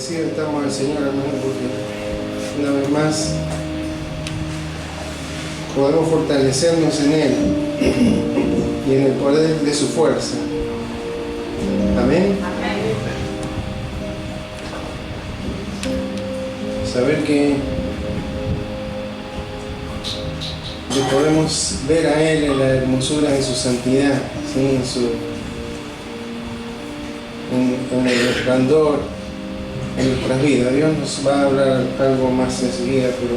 agradecidos estamos al Señor, hermano, porque una vez más podemos fortalecernos en Él y en el poder de su fuerza. Amén. Saber que le podemos ver a Él en la hermosura de su santidad, ¿sí? En el resplandor en nuestras vidas. Dios nos va a hablar algo más enseguida, pero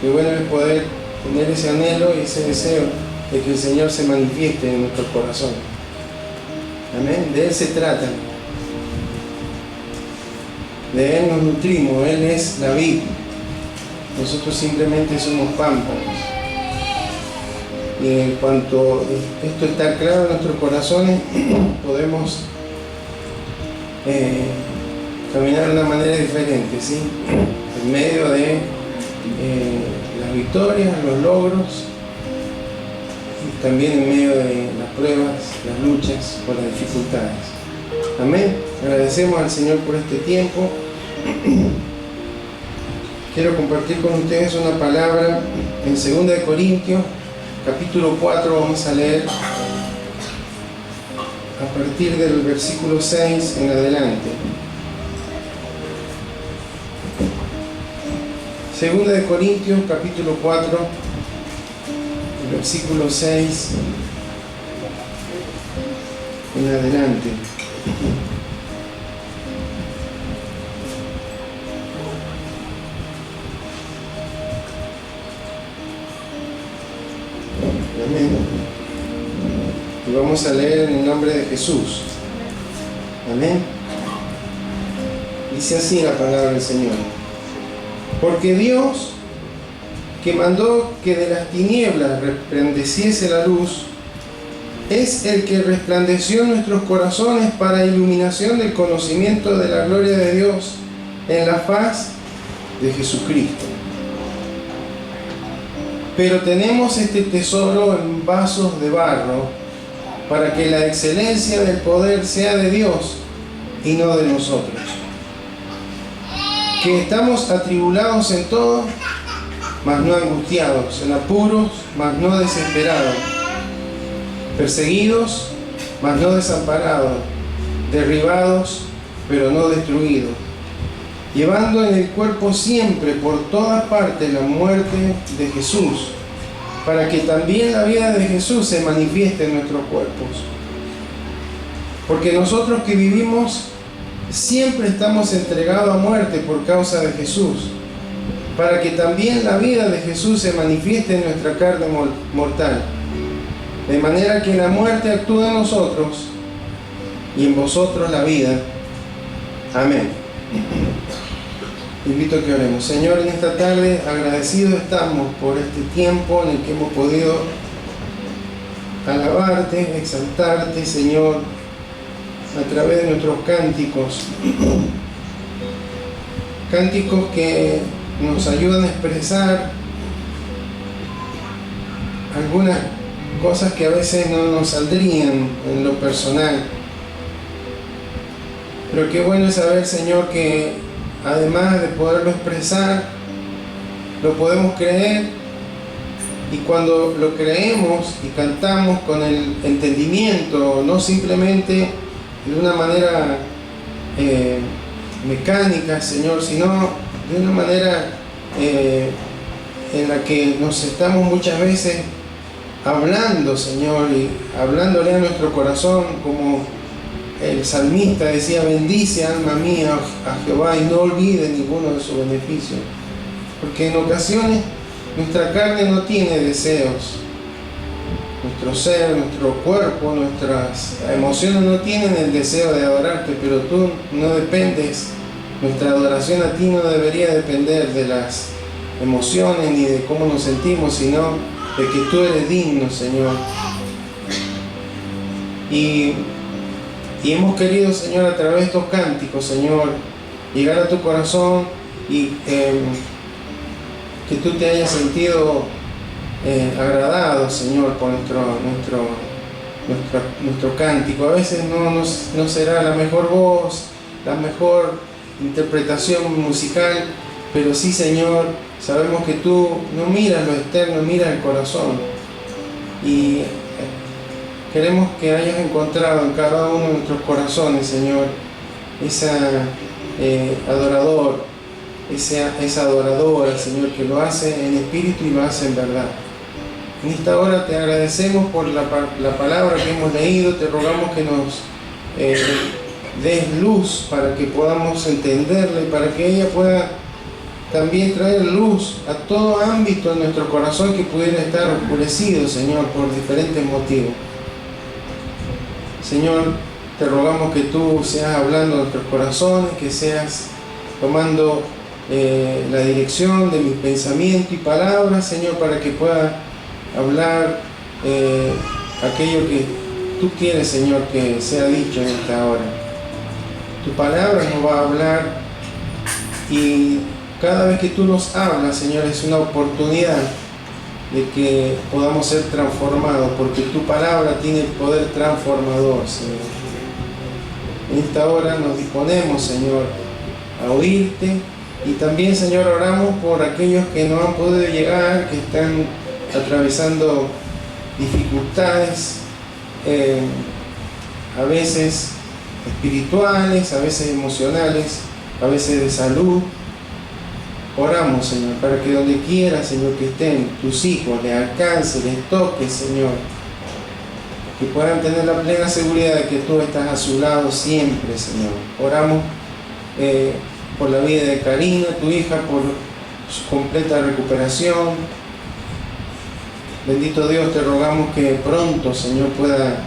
qué bueno es poder tener ese anhelo y ese deseo de que el Señor se manifieste en nuestro corazón. Amén. De Él se trata. De Él nos nutrimos. Él es la vid. Nosotros simplemente somos pámpanos. Y en cuanto esto está claro en nuestros corazones, podemos caminar de una manera diferente, ¿sí? En medio de las victorias, los logros, y también en medio de las pruebas, las luchas o las dificultades. Amén. Agradecemos al Señor por este tiempo. Quiero compartir con ustedes una palabra en 2 Corintios, capítulo 4, vamos a leer a partir del versículo 6 en adelante. 2 Corintios, capítulo 4, versículo 6 en adelante. Amén. Y vamos a leer en el nombre de Jesús. Amén. Dice así la palabra del Señor. Porque Dios, que mandó que de las tinieblas resplandeciese la luz, es el que resplandeció en nuestros corazones para iluminación del conocimiento de la gloria de Dios en la faz de Jesucristo. Pero tenemos este tesoro en vasos de barro, para que la excelencia del poder sea de Dios y no de nosotros. Que estamos atribulados en todo, mas no angustiados, en apuros, mas no desesperados, perseguidos, mas no desamparados, derribados, pero no destruidos, llevando en el cuerpo siempre por toda parte la muerte de Jesús, para que también la vida de Jesús se manifieste en nuestros cuerpos. Porque nosotros que vivimos siempre estamos entregados a muerte por causa de Jesús, para que también la vida de Jesús se manifieste en nuestra carne mortal, de manera que la muerte actúe en nosotros y en vosotros la vida. Amén. Invito a que oremos. Señor, en esta tarde agradecidos estamos por este tiempo en el que hemos podido alabarte, exaltarte, Señor, a través de nuestros cánticos. Cánticos que nos ayudan a expresar algunas cosas que a veces no nos saldrían en lo personal. Pero qué bueno es saber, Señor, que además de poderlo expresar, lo podemos creer, y cuando lo creemos y cantamos con el entendimiento, no simplemente de una manera mecánica, Señor, sino de una manera en la que nos estamos muchas veces hablando, Señor, y hablándole a nuestro corazón, como el salmista decía: bendice alma mía a Jehová y no olvide ninguno de sus beneficios. Porque en ocasiones nuestra carne no tiene deseos, nuestro ser, nuestro cuerpo, nuestras emociones no tienen el deseo de adorarte, pero tú no dependes, nuestra adoración a ti no debería depender de las emociones ni de cómo nos sentimos, sino de que tú eres digno, Señor. Y hemos querido, Señor, a través de estos cánticos, Señor, llegar a tu corazón y que tú te hayas sentido agradado, Señor, por nuestro cántico. A veces no será la mejor voz, la mejor interpretación musical, pero sí, Señor, sabemos que tú no miras lo externo, miras el corazón. Y queremos que hayas encontrado en cada uno de nuestros corazones, Señor, esa adorador, esa adoradora, Señor, que lo hace en espíritu y lo hace en verdad. En esta hora te agradecemos por la palabra que hemos leído, te rogamos que nos des luz para que podamos entenderla y para que ella pueda también traer luz a todo ámbito de nuestro corazón que pudiera estar oscurecido, Señor, por diferentes motivos. Señor, te rogamos que tú seas hablando a nuestros corazones, que seas tomando la dirección de mis pensamientos y palabras, Señor, para que pueda hablar aquello que tú quieres, Señor, que sea dicho en esta hora. Tu palabra nos va a hablar y cada vez que tú nos hablas, Señor, es una oportunidad de que podamos ser transformados, porque tu palabra tiene poder transformador, Señor. En esta hora nos disponemos, Señor, a oírte y también, Señor, oramos por aquellos que no han podido llegar, que están atravesando dificultades, a veces espirituales, a veces emocionales, a veces de salud. Oramos, Señor, para que donde quiera, Señor, que estén tus hijos, les alcance, les toque, Señor, que puedan tener la plena seguridad de que tú estás a su lado siempre, Señor. Oramos por la vida de Karina, tu hija, por su completa recuperación. Bendito Dios, te rogamos que pronto, Señor, pueda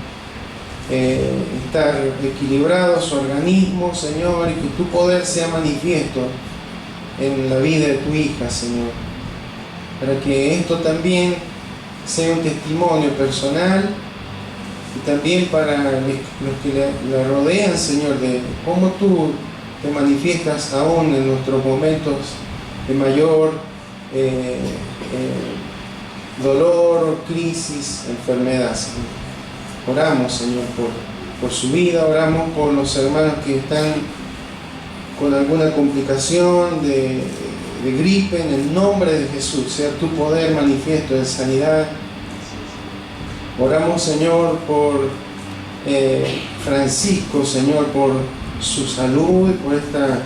estar equilibrado su organismo, Señor, y que tu poder sea manifiesto en la vida de tu hija, Señor, para que esto también sea un testimonio personal y también para los que la rodean, Señor, de cómo tú te manifiestas aún en nuestros momentos de mayor dolor, crisis, enfermedad, Señor. Oramos, Señor, por su vida, oramos por los hermanos que están con alguna complicación de gripe, en el nombre de Jesús, sea tu poder manifiesto en sanidad. Oramos, Señor, por Francisco, Señor, por su salud, por esta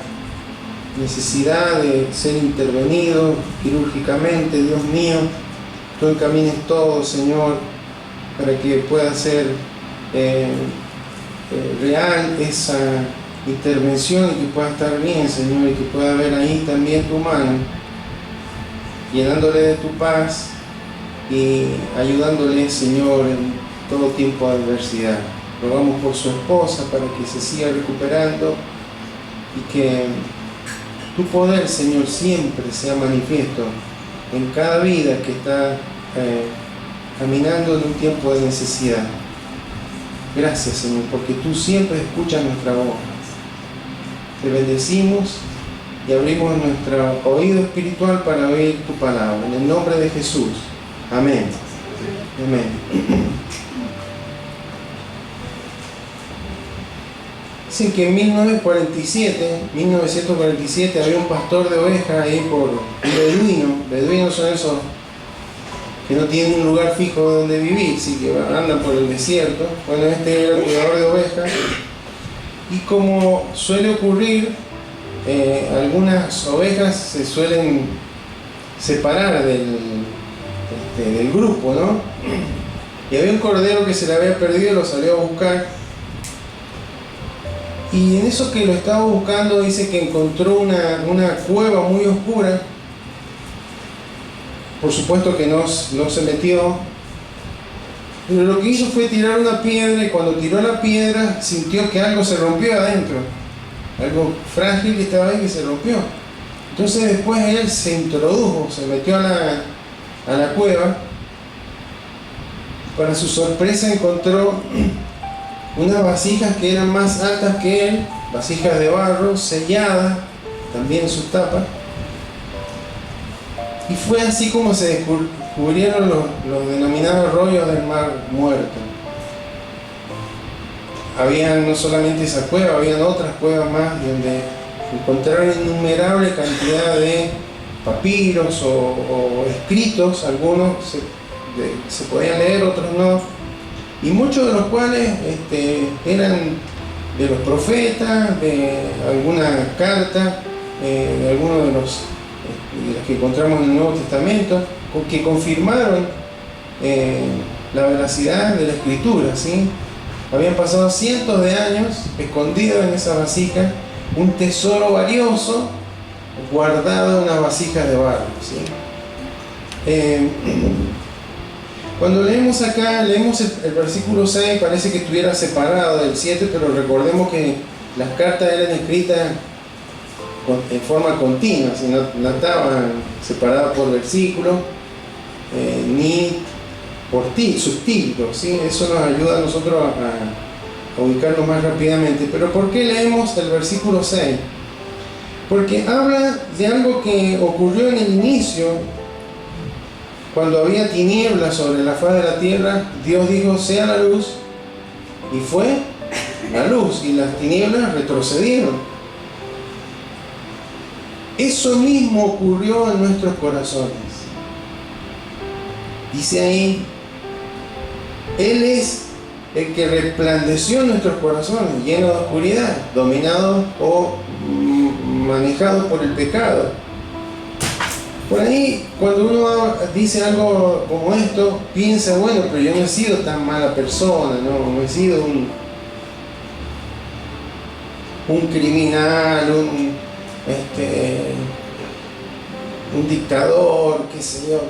necesidad de ser intervenido quirúrgicamente. Dios mío, tú encamines todo, Señor, para que pueda ser real esa intervención y que pueda estar bien, Señor, y que pueda haber ahí también tu mano, llenándole de tu paz y ayudándole, Señor, en todo tiempo de adversidad. Rogamos por su esposa para que se siga recuperando y que tu poder, Señor, siempre sea manifiesto en cada vida que está caminando en un tiempo de necesidad. Gracias, Señor, porque tú siempre escuchas nuestra voz. Te bendecimos y abrimos nuestro oído espiritual para oír tu palabra. En el nombre de Jesús. Amén. Amén. Dicen que en 1947 había un pastor de ovejas ahí por un beduino. Beduinos son esos que no tienen un lugar fijo donde vivir, así que andan por el desierto. Bueno, este era el cuidador de ovejas. Y como suele ocurrir, algunas ovejas se suelen separar del grupo, ¿no? Y había un cordero que se le había perdido, lo salió a buscar. Y en eso que lo estaba buscando, dice que encontró una cueva muy oscura. Por supuesto que no se metió, pero lo que hizo fue tirar una piedra, y cuando tiró la piedra sintió que algo se rompió adentro, algo frágil que estaba ahí que se rompió. Entonces después él se introdujo, se metió a la cueva. Para su sorpresa encontró unas vasijas que eran más altas que él, vasijas de barro, selladas, también sus tapas. Y fue así como se descubrieron los denominados rollos del mar muerto. Habían no solamente esa cueva, habían otras cuevas más donde encontraron innumerable cantidad de papiros o escritos, algunos se podían leer, otros no, y muchos de los cuales eran de los profetas, de alguna carta, de algunos de los que encontramos en el Nuevo Testamento, que confirmaron la veracidad de la Escritura, ¿sí? Habían pasado cientos de años escondido en esa vasija un tesoro valioso guardado en unas vasijas de barro, ¿sí? Cuando leemos acá, leemos el versículo 6, parece que estuviera separado del 7, pero recordemos que las cartas eran escritas en forma continua, ¿sí? No estaban separadas por versículos, ni por subtítulos, ¿sí? Eso nos ayuda a nosotros a ubicarnos más rápidamente. Pero ¿por qué leemos el versículo 6? Porque habla de algo que ocurrió en el inicio. Cuando había tinieblas sobre la faz de la tierra, Dios dijo: sea la luz, y fue la luz, y las tinieblas retrocedieron. Eso mismo ocurrió en nuestros corazones. Dice ahí: Él es el que resplandeció en nuestros corazones, lleno de oscuridad, dominado o manejado por el pecado. Por ahí, cuando uno dice algo como esto, piensa: bueno, pero yo no he sido tan mala persona, no he sido un criminal, un dictador, qué sé yo.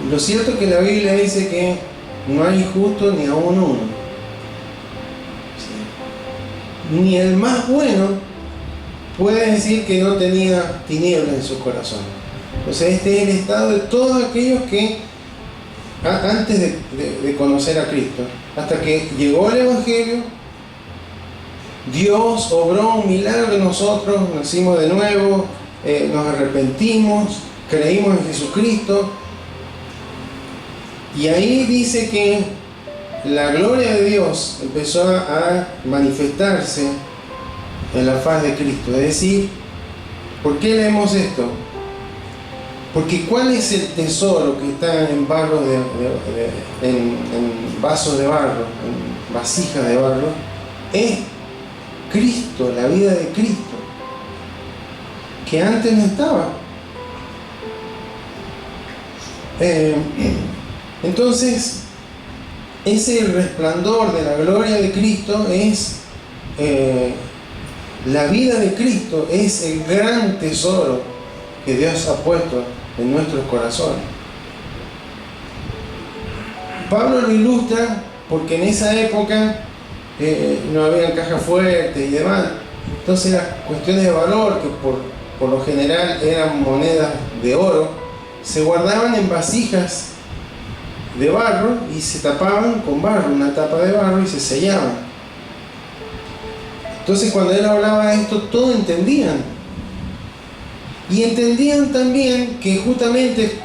Lo cierto es que la Biblia dice que no hay justo ni aún uno. ¿Sí? Ni el más bueno puede decir que no tenía tinieblas en su corazón. O sea, este es el estado de todos aquellos que antes de conocer a Cristo, hasta que llegó el Evangelio, Dios obró un milagro en nosotros, nacimos de nuevo, nos arrepentimos, creímos en Jesucristo, y ahí dice que la gloria de Dios empezó a manifestarse en la faz de Cristo. Es decir, ¿por qué leemos esto? Porque ¿cuál es el tesoro que está en barro en vasos de barro, en vasijas de barro? Es Cristo, la vida de Cristo, que antes no estaba. Entonces, ese resplandor de la gloria de Cristo es la vida de Cristo, es el gran tesoro que Dios ha puesto en nuestros corazones. Pablo lo ilustra porque en esa época no había cajas fuertes y demás. Entonces las cuestiones de valor, que por lo general eran monedas de oro, se guardaban en vasijas de barro y se tapaban con barro, una tapa de barro, y se sellaban. Entonces cuando él hablaba de esto, todos entendían. Y entendían también que justamente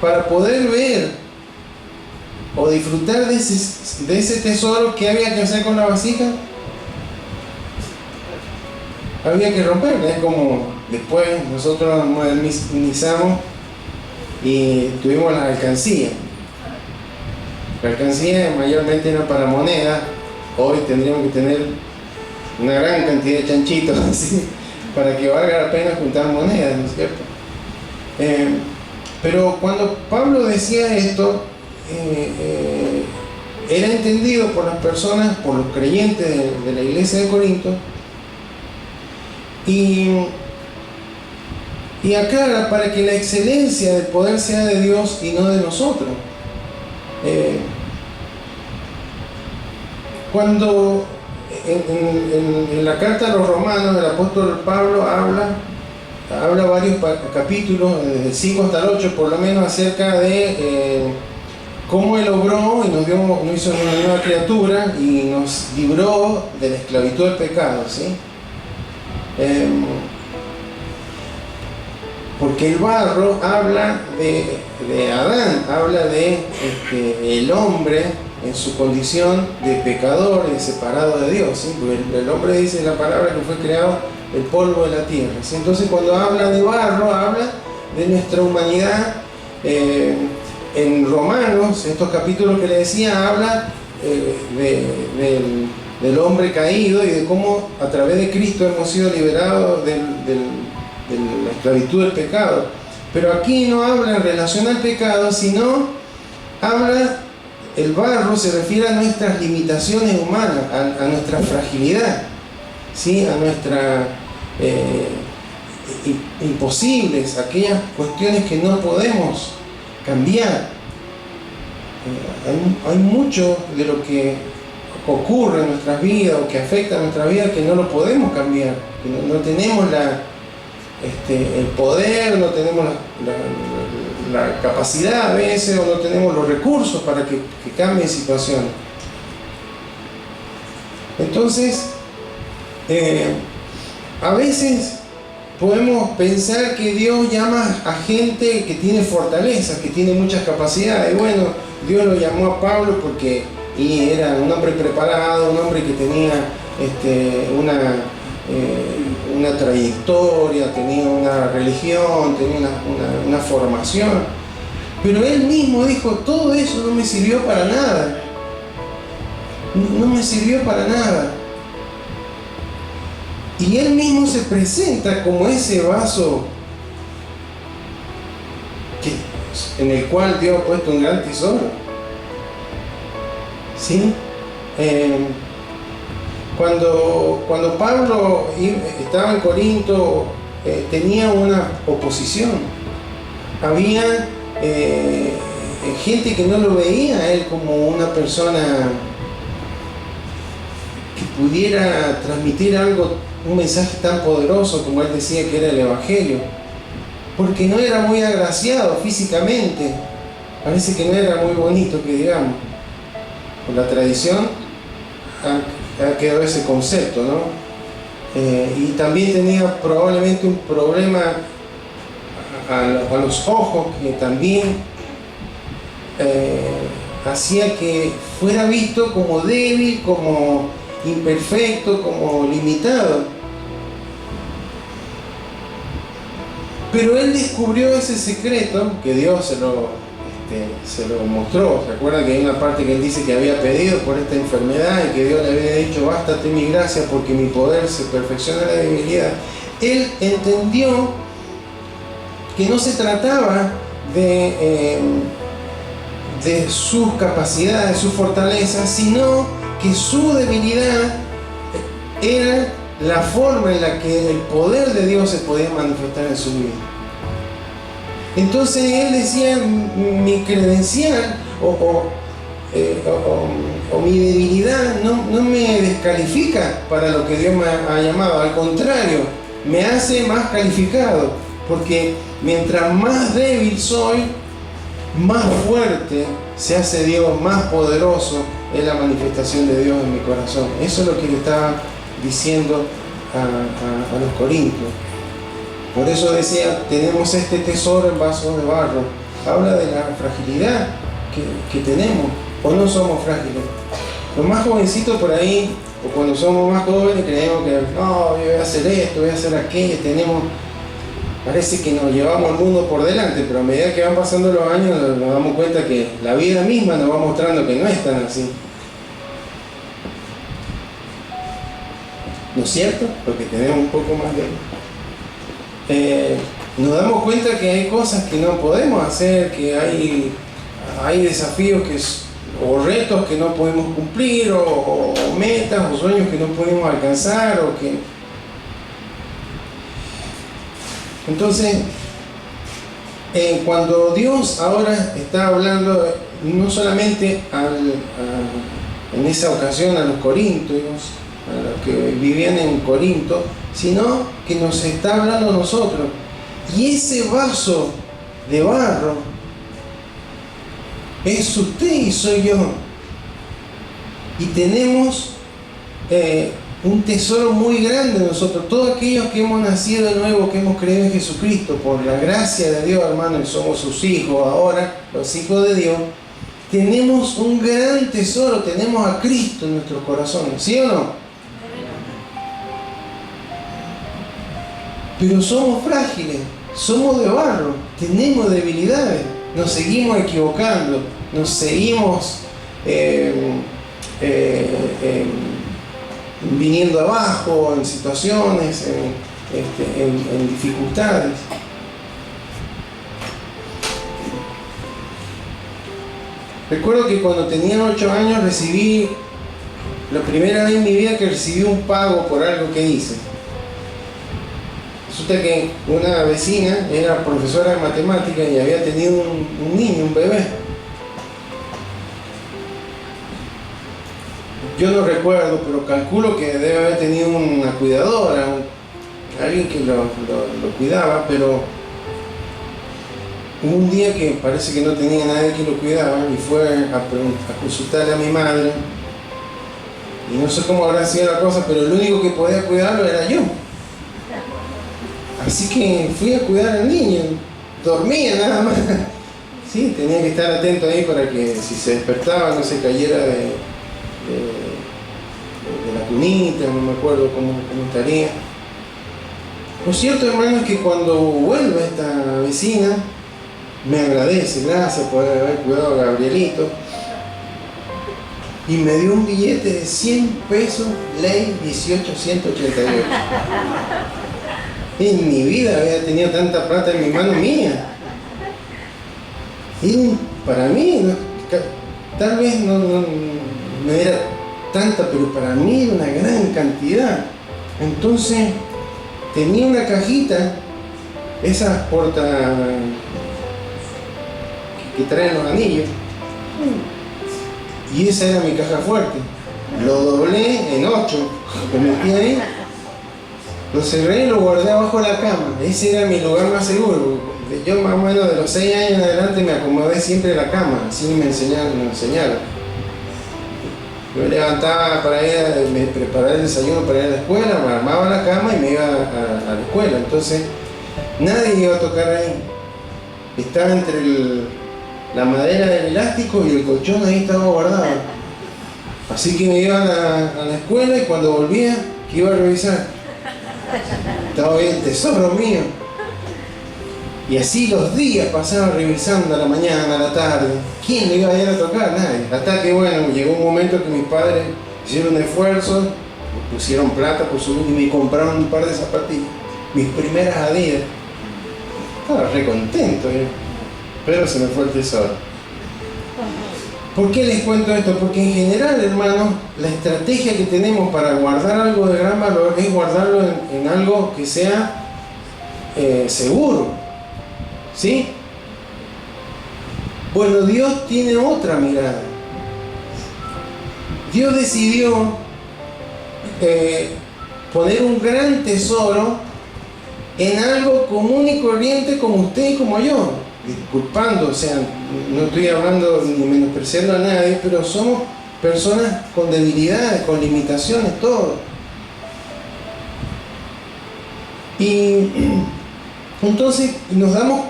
para poder ver o disfrutar de ese tesoro, ¿qué había que hacer con la vasija? Había que romperla. Es como después nosotros modernizamos y tuvimos la alcancía. La alcancía mayormente era para monedas. Hoy tendríamos que tener una gran cantidad de chanchitos así, para que valga la pena juntar monedas, ¿no es cierto? Pero cuando Pablo decía esto, era entendido por las personas, por los creyentes de la iglesia de Corinto, y aclara para que la excelencia del poder sea de Dios y no de nosotros. Cuando en la carta a los romanos el apóstol Pablo habla varios capítulos, desde el 5 hasta el 8 por lo menos, acerca de cómo Él obró y nos hizo una nueva criatura y nos libró de la esclavitud del pecado, ¿sí? Porque el barro habla de Adán, habla de el hombre en su condición de pecador y separado de Dios, ¿sí? Porque el hombre dice la palabra que fue creado el polvo de la tierra, ¿sí? Entonces cuando habla de barro, habla de nuestra humanidad. En Romanos, estos capítulos que le decía, habla del hombre caído y de cómo a través de Cristo hemos sido liberados de la esclavitud del pecado. Pero aquí no habla en relación al pecado, sino habla, el barro se refiere a nuestras limitaciones humanas, a nuestra fragilidad, ¿sí? A nuestras imposibles, aquellas cuestiones que no podemos cambiar. Hay mucho de lo que ocurre en nuestras vidas o que afecta a nuestra vida que no lo podemos cambiar, que no tenemos el poder, no tenemos la capacidad a veces, o no tenemos los recursos para que cambien situaciones. Entonces, a veces podemos pensar que Dios llama a gente que tiene fortalezas, que tiene muchas capacidades. Bueno, Dios lo llamó a Pablo porque era un hombre preparado, un hombre que tenía una trayectoria, tenía una religión, tenía una formación. Pero él mismo dijo, todo eso no me sirvió para nada. No me sirvió para nada. Y él mismo se presenta como ese vaso en el cual Dios ha puesto un gran tesoro. ¿Sí? Cuando Pablo estaba en Corinto, tenía una oposición. Había gente que no lo veía a él como una persona que pudiera transmitir un mensaje tan poderoso como él decía que era el Evangelio, porque no era muy agraciado físicamente, parece que no era muy bonito, que digamos. Por la tradición ha quedado ese concepto, ¿no? Y también tenía probablemente un problema a los ojos, que también hacía que fuera visto como débil, como imperfecto, como limitado. Pero él descubrió ese secreto que Dios se lo mostró. ¿Se acuerdan que hay una parte que él dice que había pedido por esta enfermedad y que Dios le había dicho, bástate mi gracia porque mi poder se perfecciona en la debilidad? Él entendió que no se trataba de sus capacidades, sus fortalezas, sino que su debilidad era la forma en la que el poder de Dios se podía manifestar en su vida. Entonces él decía, mi credencial o mi debilidad no me descalifica para lo que Dios me ha llamado, al contrario, me hace más calificado, porque mientras más débil soy, más fuerte se hace Dios, más poderoso es la manifestación de Dios en mi corazón. Eso es lo que le estaba diciendo a los corintios. Por eso decía, tenemos este tesoro en vasos de barro. Habla de la fragilidad que tenemos, o no somos frágiles. Los más jovencitos por ahí, o cuando somos más jóvenes, creemos que no, yo voy a hacer esto, voy a hacer aquello, parece que nos llevamos el mundo por delante, pero a medida que van pasando los años nos damos cuenta que la vida misma nos va mostrando que no es tan así. ¿No es cierto? Porque tenemos un poco más nos damos cuenta que hay cosas que no podemos hacer, que hay desafíos o retos que no podemos cumplir, o metas o sueños que no podemos alcanzar, Entonces, cuando Dios ahora está hablando, no solamente en esa ocasión a los corintios, a los que vivían en Corinto, sino que nos está hablando a nosotros. Y ese vaso de barro es usted y soy yo. Y tenemos un tesoro muy grande en nosotros. Todos aquellos que hemos nacido de nuevo, que hemos creído en Jesucristo, por la gracia de Dios, hermano, y somos sus hijos ahora, los hijos de Dios, tenemos un gran tesoro, tenemos a Cristo en nuestros corazones, ¿sí o no? Pero somos frágiles, somos de barro, tenemos debilidades, nos seguimos equivocando, nos seguimos viniendo abajo en situaciones, en dificultades. Recuerdo que cuando tenía 8 años recibí, la primera vez en mi vida que recibí un pago por algo que hice. Resulta que una vecina era profesora de matemáticas y había tenido un niño, un bebé. Yo no recuerdo, pero calculo que debe haber tenido una cuidadora, alguien que lo cuidaba, pero hubo un día que parece que no tenía nadie que lo cuidaba y fue a consultarle a mi madre. Y no sé cómo habrá sido la cosa, pero el único que podía cuidarlo era yo. Así que fui a cuidar al niño, dormía nada más. Sí, tenía que estar atento ahí para que si se despertaba no se cayera de la cunita, no me acuerdo cómo estaría. Lo cierto, hermano, es que cuando vuelve esta vecina, me agradece, gracias por haber cuidado a Gabrielito, y me dio un billete de 100 pesos, ley 18188. En mi vida había tenido tanta plata en mi mano mía. Y para mí, tal vez no era tanta, pero para mí era una gran cantidad. Entonces, tenía una cajita, esas porta que traen los anillos, y esa era mi caja fuerte. Lo doblé en 8, lo metí ahí, lo cerré y lo guardé abajo de la cama. Ese era mi lugar más seguro. Yo más o menos de los 6 años en adelante me acomodé siempre en la cama, así me enseñaron. Yo me levantaba para ir, me preparaba el desayuno para ir a la escuela, me armaba la cama y me iba a la escuela. Entonces nadie iba a tocar ahí. Estaba entre la madera del elástico y el colchón, ahí estaba guardado. Así que me iba a la escuela y cuando volvía, ¿qué iba a revisar? Estaba ahí el tesoro mío. Y así los días pasaban revisando a la mañana, a la tarde. ¿Quién le iba a ir a tocar? Nadie. Hasta que, bueno, llegó un momento que mis padres hicieron un esfuerzo, pusieron plata por su y me compraron un par de zapatillas. Mis primeras Adidas. Estaba re contento yo. Pero se me fue el tesoro. ¿Por qué les cuento esto? Porque en general, hermanos, la estrategia que tenemos para guardar algo de gran valor es guardarlo en algo que sea seguro. ¿Sí? Bueno, Dios tiene otra mirada. Dios decidió poner un gran tesoro en algo común y corriente como usted y como yo. Disculpando, o sea, no estoy hablando ni menospreciando a nadie, pero somos personas con debilidades, con limitaciones, todo. Y entonces,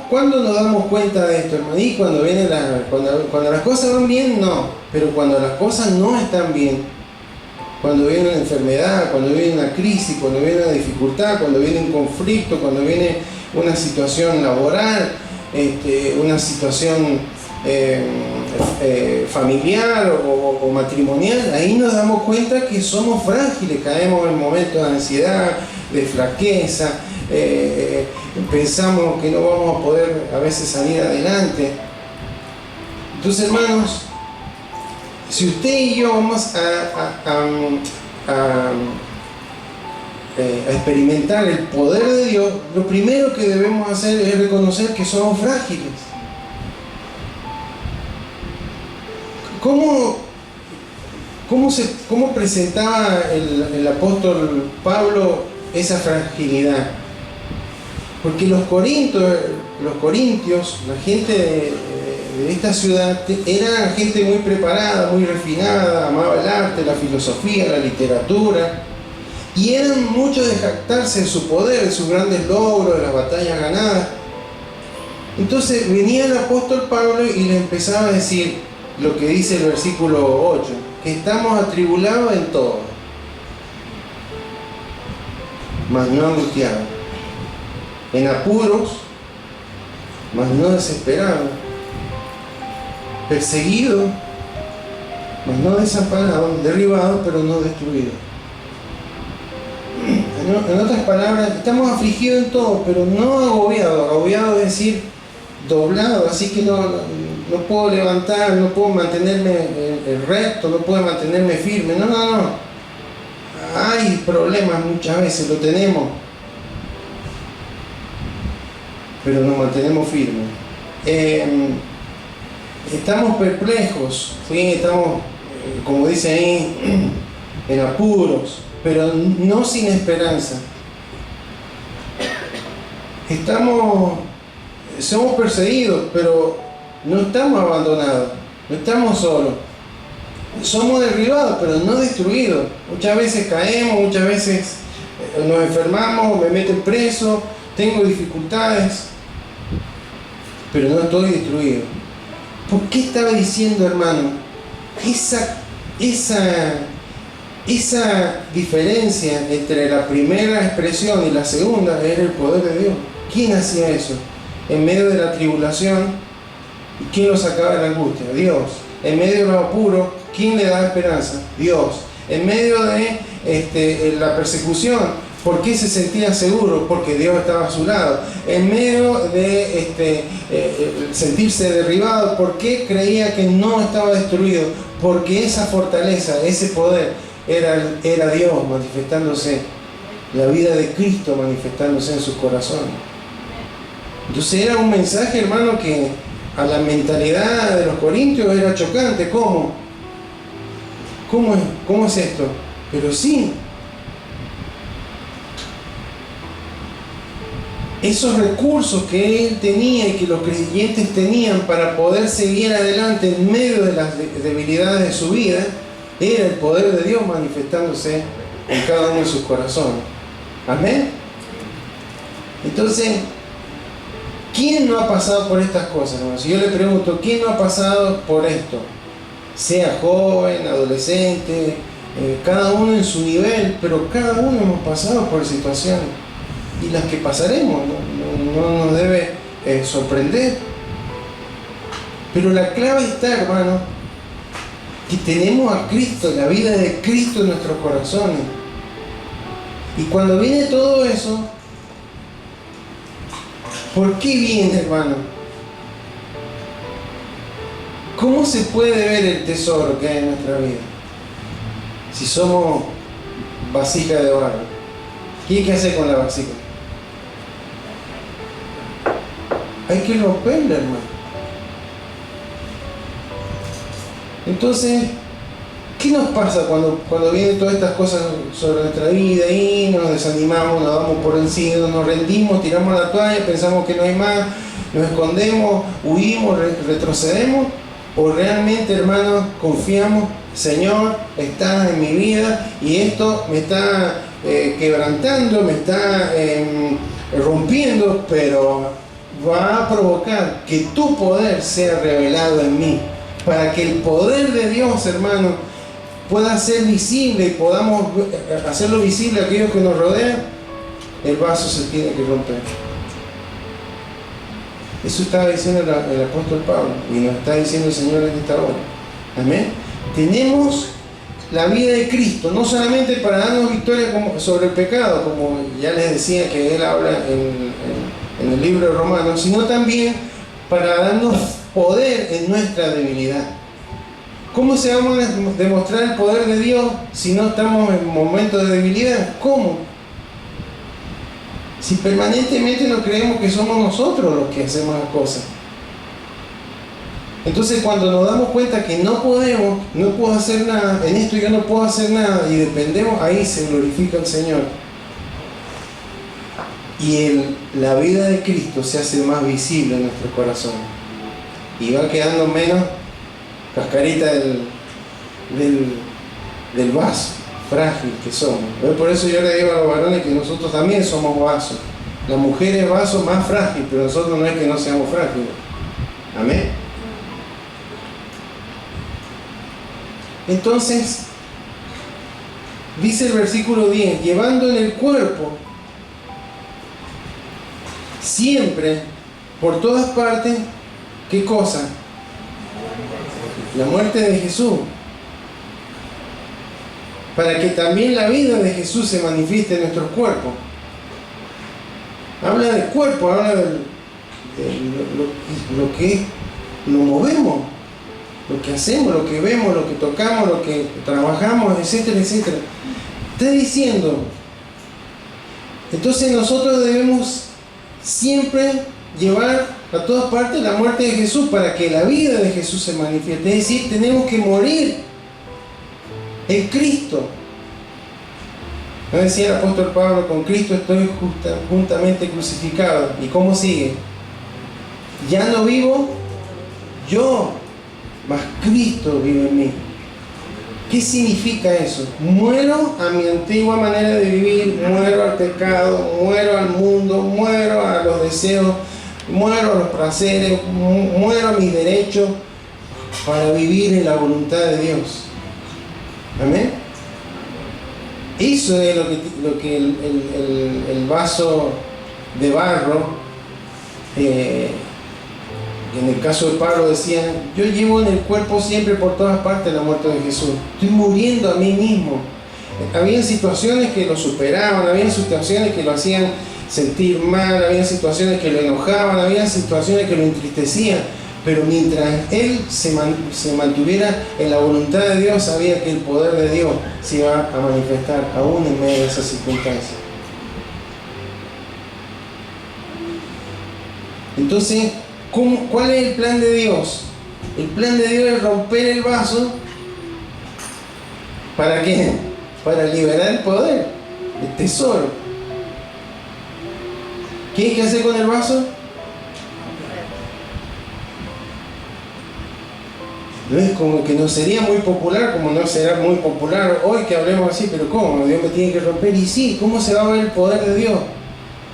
¿cuándo nos damos cuenta de esto, hermano? Y cuando las cosas van bien, no. Pero cuando las cosas no están bien, cuando viene una enfermedad, cuando viene una crisis, cuando viene una dificultad, cuando viene un conflicto, cuando viene una situación laboral, una situación familiar o matrimonial, ahí nos damos cuenta que somos frágiles, caemos en momentos de ansiedad, de flaqueza, pensamos que no vamos a poder a veces salir adelante. Entonces, hermanos, si usted y yo vamos a experimentar el poder de Dios, lo primero que debemos hacer es reconocer que somos frágiles. ¿Cómo presentaba el apóstol Pablo esa fragilidad? Porque los corintios, la gente de esta ciudad, era gente muy preparada, muy refinada, amaba el arte, la filosofía, la literatura, y eran muchos de jactarse de su poder, de sus grandes logros, de las batallas ganadas. Entonces venía el apóstol Pablo y le empezaba a decir: lo que dice el versículo 8, que estamos atribulados en todo, mas no angustiados, en apuros, mas no desesperados, perseguidos, mas no desamparados, derribados, pero no destruidos. En otras palabras, estamos afligidos en todo, pero no agobiados. Agobiados es decir, doblado, así que no puedo levantar, no puedo mantenerme recto, no puedo mantenerme firme. No. Hay problemas muchas veces, lo tenemos, pero nos mantenemos firmes. Estamos perplejos, ¿sí? Estamos, como dice ahí, en apuros, pero no sin esperanza. Somos perseguidos, pero no estamos abandonados, no estamos solos. Somos derribados, pero no destruidos. Muchas veces caemos, muchas veces nos enfermamos, me meten preso, tengo dificultades, pero no estoy destruido. ¿Por qué estaba diciendo, hermano? Esa diferencia entre la primera expresión y la segunda era el poder de Dios. ¿Quién hacía eso? En medio de la tribulación, ¿quién lo sacaba de la angustia? Dios. En medio de los apuros, ¿quién le da esperanza? Dios. En medio de la persecución, ¿por qué se sentía seguro? Porque Dios estaba a su lado. En medio de sentirse derribado, ¿por qué creía que no estaba destruido? Porque esa fortaleza, ese poder, era Dios manifestándose, la vida de Cristo manifestándose en sus corazones. Entonces era un mensaje, hermano, que a la mentalidad de los corintios era chocante. ¿Cómo es esto? Pero sí, esos recursos que él tenía y que los creyentes tenían para poder seguir adelante en medio de las debilidades de su vida, era el poder de Dios manifestándose en cada uno de sus corazones. Amén. Entonces, ¿quién no ha pasado por estas cosas, hermano? Si yo le pregunto, ¿quién no ha pasado por esto? Sea joven, adolescente, cada uno en su nivel, pero cada uno hemos pasado por situaciones. Y las que pasaremos no nos debe sorprender. Pero la clave está, hermano, que tenemos a Cristo, la vida de Cristo en nuestros corazones. Y cuando viene todo eso, ¿por qué viene, hermano? ¿Cómo se puede ver el tesoro que hay en nuestra vida? Si somos vasija de barro, ¿qué hay que hacer con la vasija? Hay que romperla, hermano. Entonces, ¿qué nos pasa cuando vienen todas estas cosas sobre nuestra vida y nos desanimamos, nos damos por vencidos, nos rendimos, tiramos la toalla, pensamos que no hay más, nos escondemos, huimos, retrocedemos? ¿O realmente, hermanos, confiamos, Señor, estás en mi vida y esto me está quebrantando, me está rompiendo, pero va a provocar que tu poder sea revelado en mí, para que el poder de Dios, hermano, pueda ser visible y podamos hacerlo visible a aquellos que nos rodean? El vaso se tiene que romper. Eso estaba diciendo el apóstol Pablo y nos está diciendo el Señor en esta hora. Amén. Tenemos la vida de Cristo, no solamente para darnos victoria sobre el pecado, como ya les decía que él habla en el libro de Romanos, sino también para darnos poder en nuestra debilidad. ¿Cómo se va a demostrar el poder de Dios si no estamos en momentos de debilidad? ¿Cómo? Si permanentemente no creemos que somos nosotros los que hacemos las cosas. Entonces, cuando nos damos cuenta que no puedo hacer nada, en esto yo no puedo hacer nada y dependemos, ahí se glorifica el Señor. Y la vida de Cristo se hace más visible en nuestro corazón. Y va quedando menos cascarita del vaso frágil que somos. Por eso yo le digo a los varones que nosotros también somos vasos. La mujer es vaso más frágil, pero nosotros no es que no seamos frágiles. Amén. Entonces, dice el versículo 10, llevando en el cuerpo siempre, por todas partes, ¿qué cosa? La muerte de Jesús. Para que también la vida de Jesús se manifieste en nuestros cuerpos. Habla del cuerpo, habla de lo que nos movemos, lo que hacemos, lo que vemos, lo que tocamos, lo que trabajamos, etcétera, etcétera. Está diciendo, entonces nosotros debemos siempre llevar a todas partes la muerte de Jesús para que la vida de Jesús se manifieste. Es decir, tenemos que morir en Cristo. ¿No decía el apóstol Pablo? Con Cristo estoy juntamente crucificado. ¿Y cómo sigue? Ya no vivo yo, mas Cristo vive en mí. ¿Qué significa eso? Muero a mi antigua manera de vivir, muero al pecado, muero al mundo, muero a los deseos, muero a los placeres, muero a mis derechos para vivir en la voluntad de Dios. Amén. Eso es lo que el vaso de barro, en el caso de Pablo decía, yo llevo en el cuerpo siempre por todas partes la muerte de Jesús. Estoy muriendo a mí mismo. Había situaciones que lo superaban, había situaciones que lo hacían sentir mal, había situaciones que lo enojaban, había situaciones que lo entristecían. Pero mientras él se mantuviera en la voluntad de Dios, sabía que el poder de Dios se iba a manifestar aún en medio de esas circunstancias. Entonces, ¿cuál es el plan de Dios? El plan de Dios es romper el vaso. ¿Para qué? Para liberar el poder, el tesoro. ¿Qué hay que hacer con el vaso? No es como que no sería muy popular, como no será muy popular hoy que hablemos así, pero ¿cómo? Dios me tiene que romper. Y sí, ¿cómo se va a ver el poder de Dios?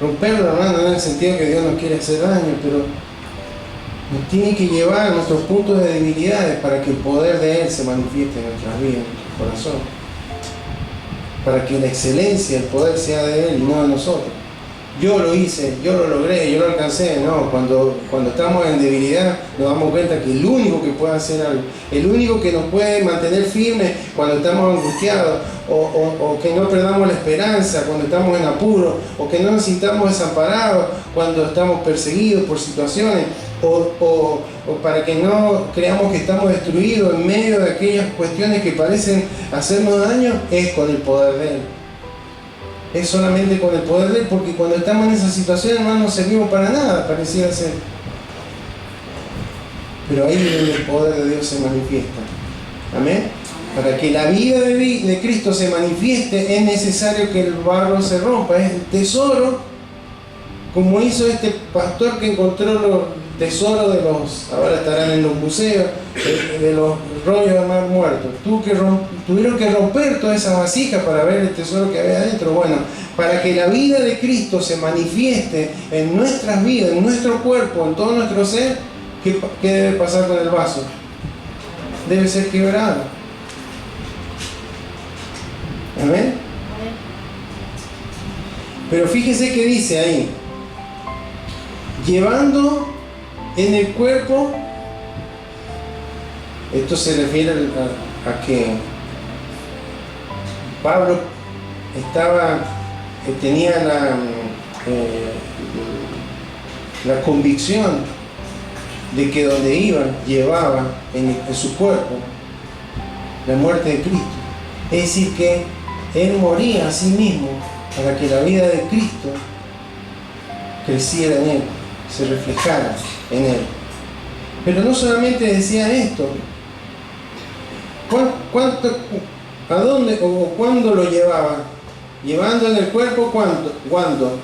Romperlo, hermano, no en el sentido que Dios nos quiere hacer daño, pero nos tiene que llevar a nuestros puntos de debilidades para que el poder de Él se manifieste en nuestras vidas, en nuestro corazón. Para que la excelencia, el poder sea de Él y no de nosotros. Yo lo hice, yo lo logré, yo lo alcancé. No, cuando estamos en debilidad nos damos cuenta que el único que puede hacer algo, el único que nos puede mantener firmes cuando estamos angustiados, o que no perdamos la esperanza cuando estamos en apuro, o que no nos sintamos desamparados cuando estamos perseguidos por situaciones, o para que no creamos que estamos destruidos en medio de aquellas cuestiones que parecen hacernos daño, es con el poder de Él. Es solamente con el poder de Él, porque cuando estamos en esa situación, hermano, no servimos para nada, pareciera ser. Pero ahí es donde el poder de Dios se manifiesta. Amén. Para que la vida de Cristo se manifieste, es necesario que el barro se rompa. Es el tesoro, como hizo este pastor que encontró los tesoros de los, ahora estarán en los museos, de los rollos del mar muerto. Tuvieron que romper todas esas vasijas para ver el tesoro que había adentro. Bueno, para que la vida de Cristo se manifieste en nuestras vidas, en nuestro cuerpo, en todo nuestro ser, ¿qué debe pasar con el vaso? Debe ser quebrado. ¿Amén? Pero fíjese que dice ahí, llevando en el cuerpo, esto se refiere a que Pablo tenía la convicción de que donde iba llevaba en su cuerpo la muerte de Cristo. Es decir, que él moría a sí mismo para que la vida de Cristo creciera en él, se reflejara en él. Pero no solamente decía esto. ¿A dónde o cuándo lo llevaba? Llevando en el cuerpo, ¿cuándo?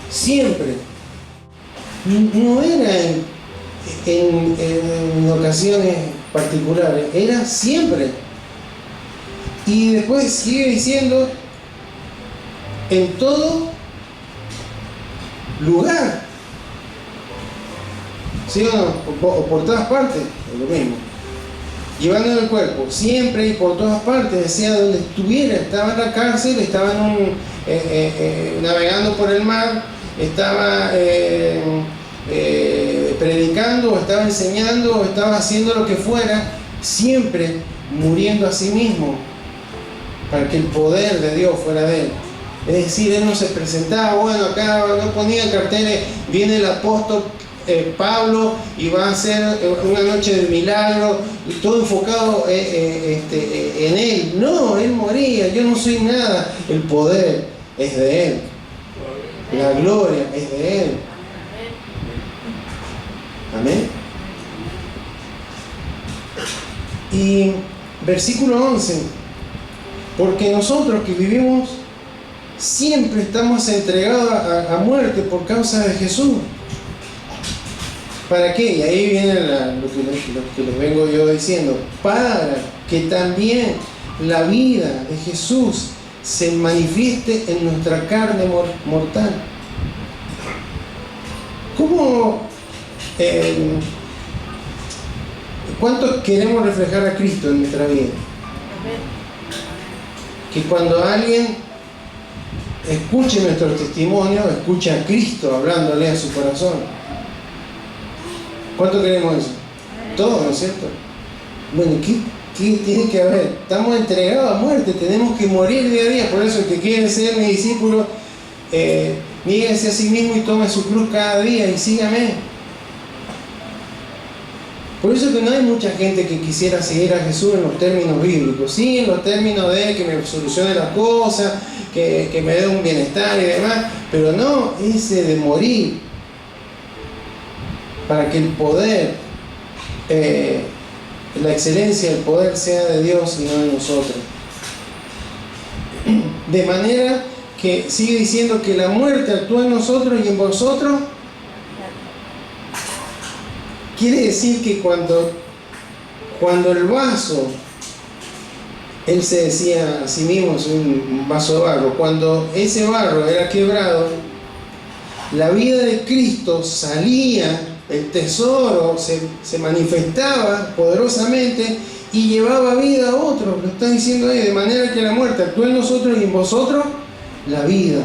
Siempre. No era en ocasiones particulares, era siempre. Y después sigue diciendo, en todo lugar. ¿Sí o no? O por todas partes, es lo mismo. llevando el cuerpo, siempre y por todas partes, sea donde estuviera. Estaba en la cárcel, estaba navegando por el mar, estaba predicando, o estaba enseñando, o estaba haciendo lo que fuera, siempre muriendo a sí mismo, para que el poder de Dios fuera de él. Es decir, él no se presentaba, bueno, acá no ponían carteles, viene el apóstol Pablo y va a hacer una noche de milagro, todo enfocado en él. No, él moría, yo no soy nada, el poder es de él, la gloria es de él. Amén. Y versículo 11, porque nosotros que vivimos siempre estamos entregados a muerte por causa de Jesús. ¿Para qué? Y ahí viene lo que les vengo yo diciendo. Para que también la vida de Jesús se manifieste en nuestra carne mortal. ¿Cómo? ¿Cuántos queremos reflejar a Cristo en nuestra vida? Que cuando alguien escuche nuestro testimonio, escuche a Cristo hablándole a su corazón. ¿Cuánto queremos eso? Todo, ¿no es cierto? Bueno, ¿qué tiene que haber? Estamos entregados a muerte, tenemos que morir día a día. Por eso el que quiere ser mi discípulo, níguese a sí mismo y tome su cruz cada día y sígame. Por eso que no hay mucha gente que quisiera seguir a Jesús en los términos bíblicos, sí, en los términos de que me solucione las cosas, que me dé un bienestar y demás, pero no ese de morir, para que el poder, la excelencia, el poder sea de Dios y no de nosotros. De manera que sigue diciendo que la muerte actúa en nosotros y en vosotros. Quiere decir que cuando el vaso, él se decía a sí mismo, es un vaso de barro, cuando ese barro era quebrado, la vida de Cristo salía, el tesoro se manifestaba poderosamente y llevaba vida a otros. Lo está diciendo ahí, de manera que la muerte actúa en nosotros y en vosotros la vida.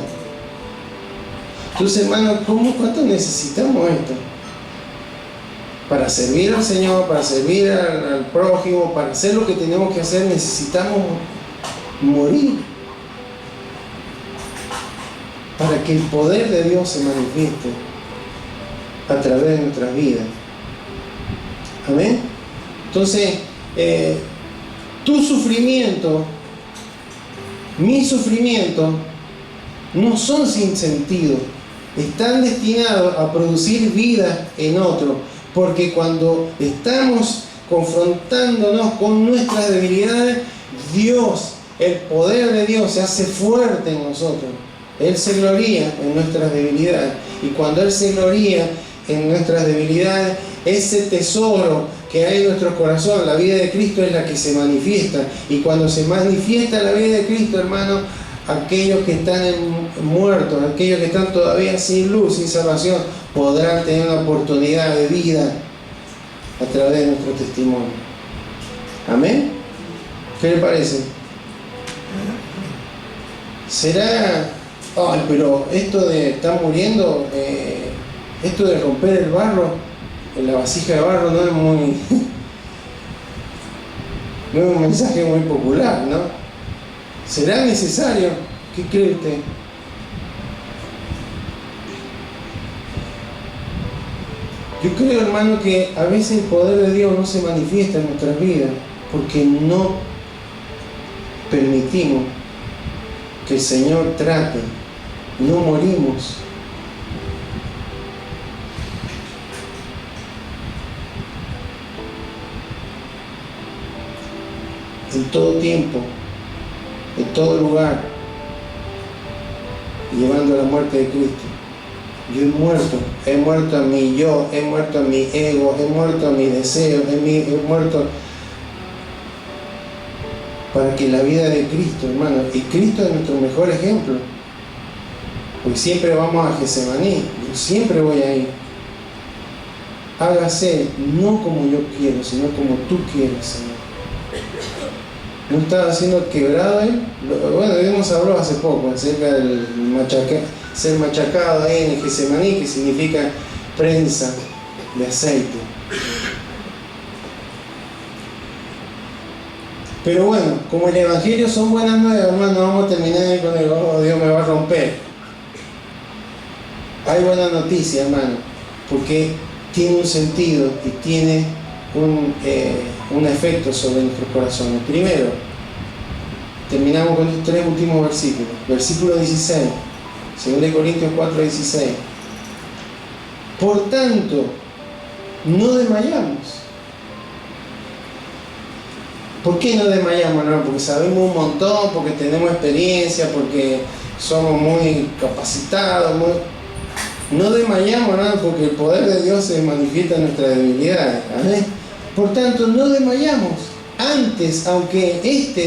Entonces, hermanos, ¿cuánto necesitamos esto? Para servir al Señor, para servir al prójimo, para hacer lo que tenemos que hacer, necesitamos morir. Para que el poder de Dios se manifieste a través de nuestras vidas. Amén. Entonces, tu sufrimiento, mi sufrimiento, no son sin sentido. Están destinados a producir vida en otro. Porque cuando estamos confrontándonos con nuestras debilidades, Dios, el poder de Dios se hace fuerte en nosotros. Él se gloría en nuestras debilidades. Y cuando Él se gloría en nuestras debilidades, ese tesoro que hay en nuestro corazón, la vida de Cristo, es la que se manifiesta. Y cuando se manifiesta la vida de Cristo, hermano, aquellos que están muertos, aquellos que están todavía sin luz, sin salvación, podrán tener una oportunidad de vida a través de nuestro testimonio. ¿Amén? ¿Qué le parece? ¿Será, pero esto de estar muriendo, esto de romper el barro, la vasija de barro, no es muy no es un mensaje muy popular, ¿no? ¿Será necesario? ¿Qué cree usted? Yo creo, hermano, que a veces el poder de Dios no se manifiesta en nuestras vidas porque no permitimos que el Señor trate, no morimos. En todo tiempo, en todo lugar, llevando la muerte de Cristo. Yo he muerto a mi yo, he muerto a mi ego, he muerto a mi deseo, he muerto para que la vida de Cristo, hermano, y Cristo es nuestro mejor ejemplo, porque siempre vamos a Getsemaní, yo siempre voy ahí. Hágase no como yo quiero, sino como tú quieres, Señor. ¿No estaba siendo quebrado él? Bueno, hemos hablado hace poco acerca del ser machacado ahí en el Getsemaní, que significa prensa de aceite. Pero bueno, como el Evangelio son buenas nuevas, hermano, vamos a terminar con el oh, Dios me va a romper. Hay buena noticia, hermano, porque tiene un sentido y tiene un efecto sobre nuestros corazones. Primero, terminamos con los 3 últimos versículos. Versículo 16, 2 Corintios 4, 16. Por tanto, no desmayamos. ¿Por qué no desmayamos, hermano? Porque sabemos un montón, porque tenemos experiencia, porque somos muy capacitados. No desmayamos, hermano, porque el poder de Dios se manifiesta en nuestras debilidades. ¿Amén? Por tanto, no desmayamos. Antes, aunque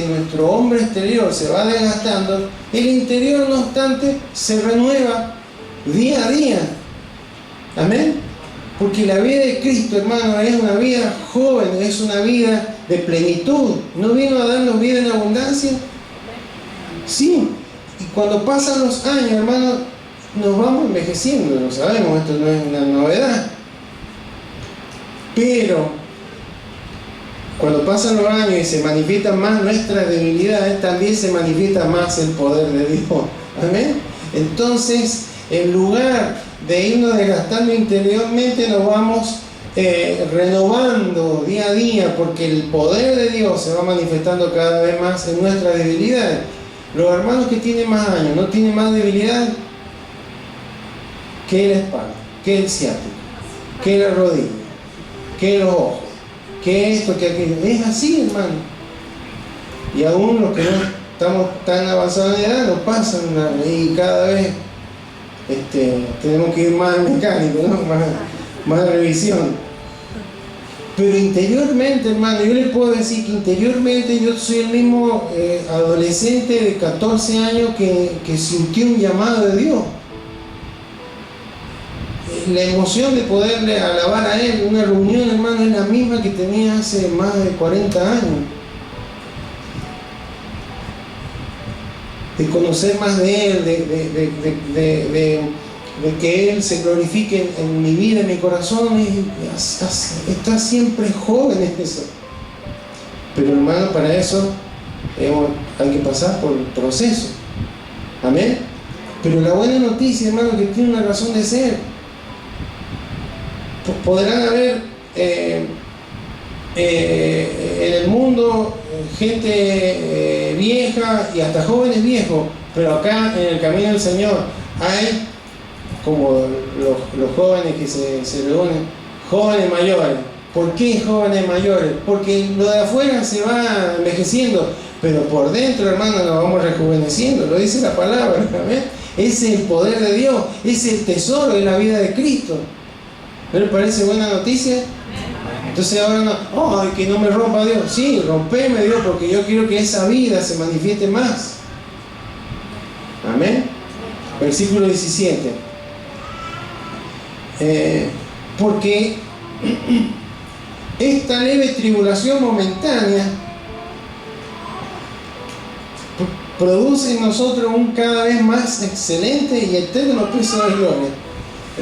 nuestro hombre exterior se va desgastando, el interior, no obstante, se renueva día a día. Amén. Porque la vida de Cristo, hermano, es una vida joven, es una vida de plenitud. ¿No vino a darnos vida en abundancia? Sí. Y cuando pasan los años, hermano, nos vamos envejeciendo, lo sabemos, esto no es una novedad. Pero cuando pasan los años y se manifiestan más nuestras debilidades, también se manifiesta más el poder de Dios. Amén. Entonces, en lugar de irnos desgastando interiormente, nos vamos renovando día a día, porque el poder de Dios se va manifestando cada vez más en nuestras debilidades. Los hermanos que tienen más años no tienen más debilidad que la espalda, que el ciático, que la rodilla, que los ojos, que esto, que aquello. Es así, hermano. Y aún los que no estamos tan avanzados en edad nos pasan, y cada vez tenemos que ir más al mecánico, ¿no? más revisión. Pero interiormente, hermano, yo le puedo decir que interiormente yo soy el mismo adolescente de 14 años que sintió un llamado de Dios. La emoción de poderle alabar a Él, una reunión, hermano, es la misma que tenía hace más de 40 años. De conocer más de Él, de que Él se glorifique en mi vida, en mi corazón, está siempre joven en eso. Pero, hermano, para eso hay que pasar por el proceso. Amén. Pero la buena noticia, hermano, que tiene una razón de ser. Podrán haber en el mundo gente vieja y hasta jóvenes viejos, pero acá en el camino del Señor hay, como los jóvenes que se reúnen, jóvenes mayores. ¿Por qué jóvenes mayores? Porque lo de afuera se va envejeciendo, pero por dentro, hermano, nos vamos rejuveneciendo. Lo dice la palabra, ¿ves? Ese es el poder de Dios, ese es el tesoro de la vida de Cristo. ¿No le parece buena noticia? Entonces ahora no, ¡ay, que no me rompa Dios! Sí, rompeme Dios, porque yo quiero que esa vida se manifieste más. Amén. Versículo 17. Porque esta leve tribulación momentánea produce en nosotros un cada vez más excelente y eterno peso de gloria.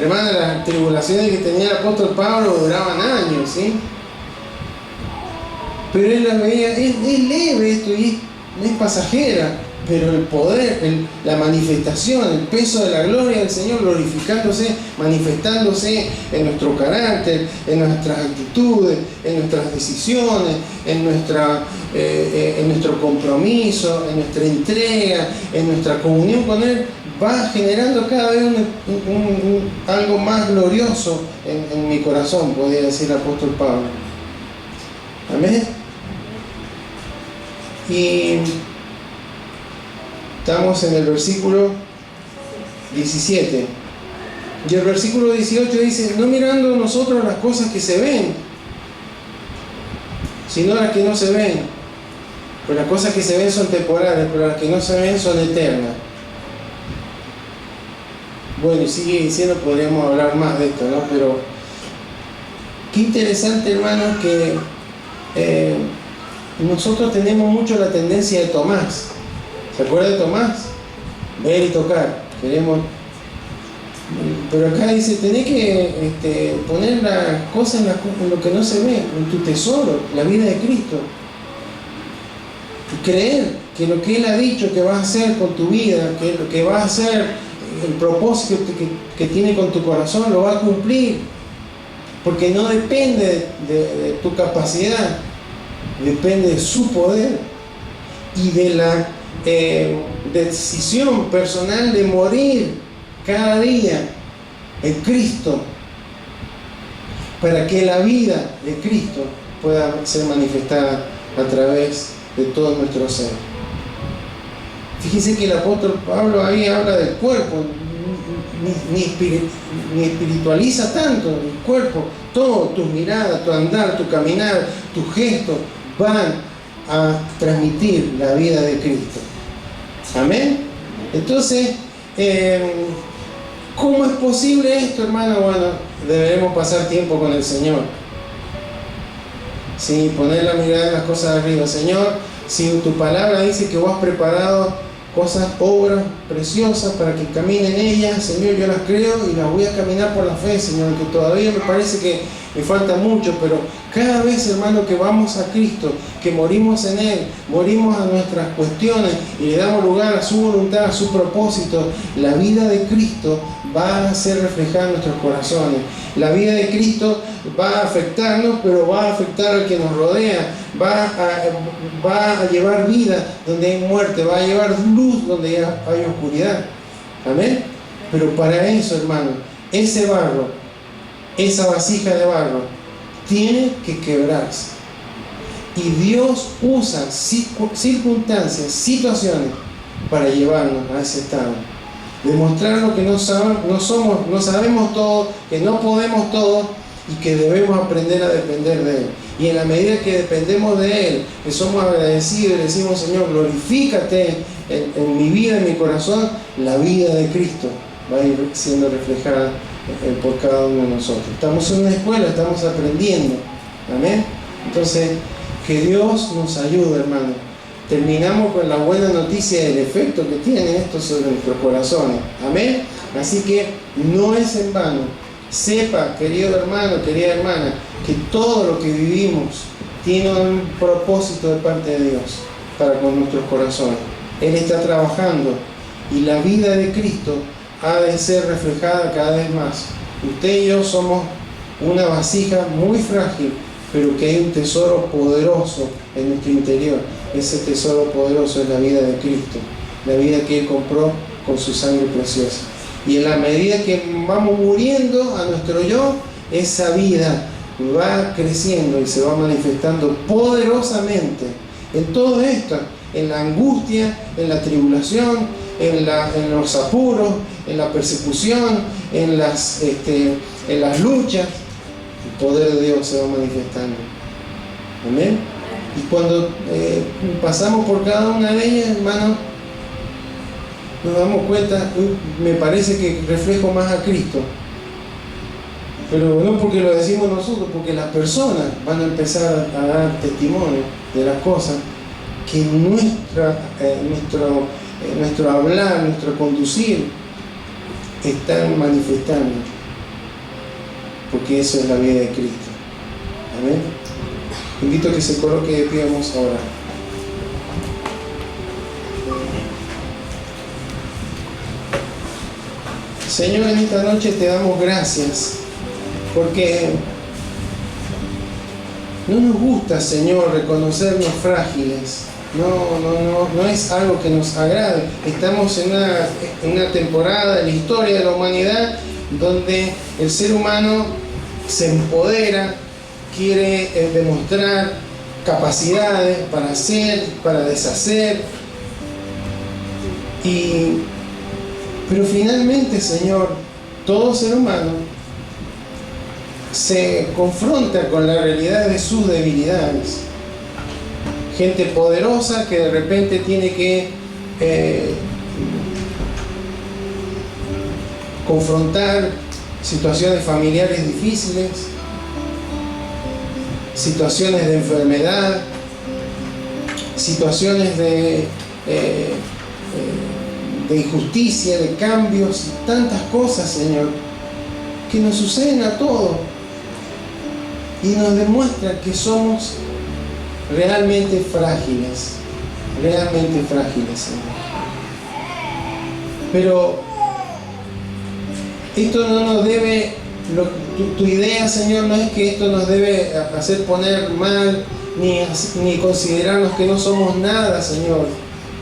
Hermano, las tribulaciones que tenía el apóstol Pablo duraban años, ¿sí? Pero él las veía, es leve esto y es pasajera, pero el poder, la manifestación, el peso de la gloria del Señor glorificándose, manifestándose en nuestro carácter, en nuestras actitudes, en nuestras decisiones, en nuestro compromiso, en nuestra entrega, en nuestra comunión con Él, va generando cada vez algo más glorioso en mi corazón, podría decir el apóstol Pablo. Amén. Y estamos en el versículo 17. Y el versículo 18 dice: no mirando nosotros las cosas que se ven, sino las que no se ven. Pues las cosas que se ven son temporales, pero las que no se ven son eternas. Bueno, y sigue diciendo, podríamos hablar más de esto, ¿no? Pero qué interesante, hermanos, que nosotros tenemos mucho la tendencia de Tomás. ¿Se acuerda de Tomás? Ver y tocar. Queremos. Pero acá dice, tenés que poner las cosas en lo que no se ve, en tu tesoro, la vida de Cristo. Y creer que lo que Él ha dicho que vas a hacer con tu vida, que lo que vas a hacer, el propósito que tiene con tu corazón, lo va a cumplir. Porque no depende de tu capacidad, depende de su poder y de la decisión personal de morir cada día en Cristo, para que la vida de Cristo pueda ser manifestada a través de todo nuestro ser. Fíjense que el apóstol Pablo ahí habla del cuerpo, ni espiritualiza tanto el cuerpo. Todo, tus miradas, tu andar, tu caminar, tus gestos van a transmitir la vida de Cristo. Amén. Entonces, ¿cómo es posible esto, hermano? Bueno, deberemos pasar tiempo con el Señor. Sí, poner la mirada en las cosas de arriba. Señor, si tu palabra dice que vos has preparado cosas, obras preciosas para que camine en ellas, Señor, yo las creo y las voy a caminar por la fe, Señor, que todavía me parece que me falta mucho, pero cada vez, hermano, que vamos a Cristo, que morimos en Él, morimos a nuestras cuestiones y le damos lugar a su voluntad, a su propósito, la vida de Cristo va a ser reflejada en nuestros corazones. La vida de Cristo va a afectarnos, pero va a afectar al que nos rodea, va a llevar vida donde hay muerte, va a llevar luz donde hay oscuridad. Amén. Pero para eso, hermano, ese barro, esa vasija de barro, tiene que quebrarse. Y Dios usa circunstancias, situaciones para llevarnos a ese estado. Demostrarnos que no sabemos todo, que no podemos todo y que debemos aprender a depender de Él. Y en la medida que dependemos de Él, que somos agradecidos y le decimos, Señor, glorifícate en mi vida, en mi corazón, la vida de Cristo va a ir siendo reflejada por cada uno de nosotros. Estamos en una escuela, estamos aprendiendo. Amén. Entonces, que Dios nos ayude, hermano. Terminamos con la buena noticia del efecto que tiene esto sobre nuestros corazones. Amén. Así que no es en vano. Sepa, querido hermano, querida hermana, que todo lo que vivimos tiene un propósito de parte de Dios para con nuestros corazones. Él está trabajando y la vida de Cristo ha de ser reflejada cada vez más. Usted y yo somos una vasija muy frágil, pero que hay un tesoro poderoso en nuestro interior. Ese tesoro poderoso es la vida de Cristo, la vida que Él compró con su sangre preciosa. Y en la medida que vamos muriendo a nuestro yo, esa vida va creciendo y se va manifestando poderosamente en todo esto, en la angustia, en la tribulación, en los apuros, en la persecución, en las luchas. El poder de Dios se va manifestando. Amén. Y cuando pasamos por cada una de ellas, hermano, nos damos cuenta, me parece que reflejo más a Cristo. Pero no porque lo decimos nosotros, porque las personas van a empezar a dar testimonio de las cosas que nuestro hablar, nuestro conducir están manifestando. Porque eso es la vida de Cristo. Amén. Invito a que se coloque de pie, vamos a orar. Señor, en esta noche te damos gracias porque no nos gusta, Señor, reconocernos frágiles. No es algo que nos agrade. Estamos en una temporada de la historia de la humanidad donde el ser humano se empodera, quiere demostrar capacidades para hacer, para deshacer. Pero finalmente, Señor, todo ser humano se confronta con la realidad de sus debilidades. Gente poderosa que de repente tiene que confrontar situaciones familiares difíciles, situaciones de enfermedad, situaciones de injusticia, de cambios, tantas cosas, Señor, que nos suceden a todos y nos demuestran que somos realmente frágiles, Señor. Pero esto no nos debe, tu idea, Señor, no es que esto nos debe hacer poner mal, ni considerarnos que no somos nada, Señor.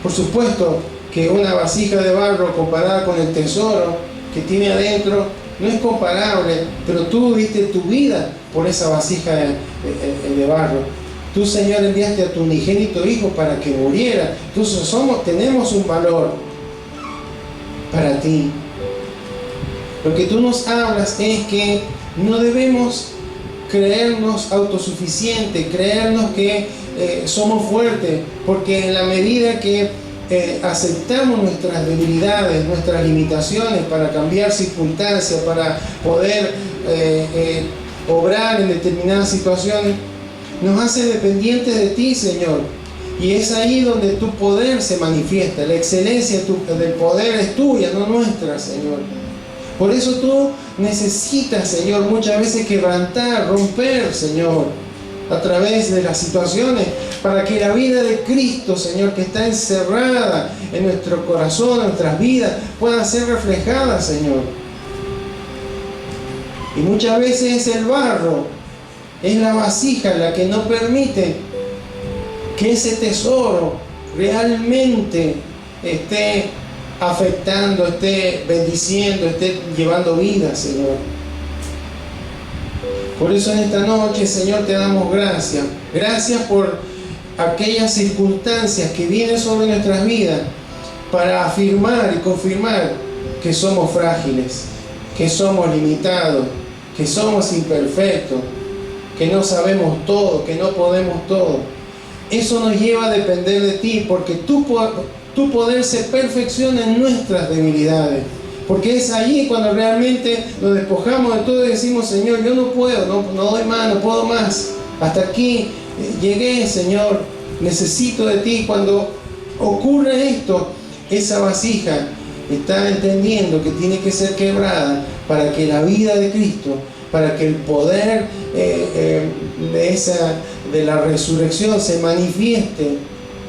Por supuesto que una vasija de barro comparada con el tesoro que tiene adentro no es comparable, pero tú diste tu vida por esa vasija de barro. Tú, Señor, enviaste a tu unigénito Hijo para que muriera. Entonces tenemos un valor para ti. Lo que tú nos hablas es que no debemos creernos autosuficientes, creernos que somos fuertes, porque en la medida que aceptamos nuestras debilidades, nuestras limitaciones para cambiar circunstancias, para poder obrar en determinadas situaciones, nos hace dependientes de ti, Señor. Y es ahí donde tu poder se manifiesta. La excelencia del poder es tuya, no nuestra, Señor. Por eso tú necesitas, Señor, muchas veces quebrantar, romper, Señor, a través de las situaciones, para que la vida de Cristo, Señor, que está encerrada en nuestro corazón, en nuestras vidas, pueda ser reflejada, Señor. Y muchas veces es el barro, es la vasija la que no permite que ese tesoro realmente esté afectando, esté bendiciendo, esté llevando vida, Señor. Por eso en esta noche, Señor, te damos gracias. Gracias por aquellas circunstancias que vienen sobre nuestras vidas para afirmar y confirmar que somos frágiles, que somos limitados, que somos imperfectos, que no sabemos todo, que no podemos todo. Eso nos lleva a depender de ti, porque tu poder se perfecciona en nuestras debilidades. Porque es ahí cuando realmente nos despojamos de todo y decimos: Señor, yo no puedo, no doy más, no puedo más. Hasta aquí llegué, Señor, necesito de ti. Cuando ocurre esto, esa vasija está entendiendo que tiene que ser quebrada para que la vida de Cristo, para que el poder de la resurrección se manifieste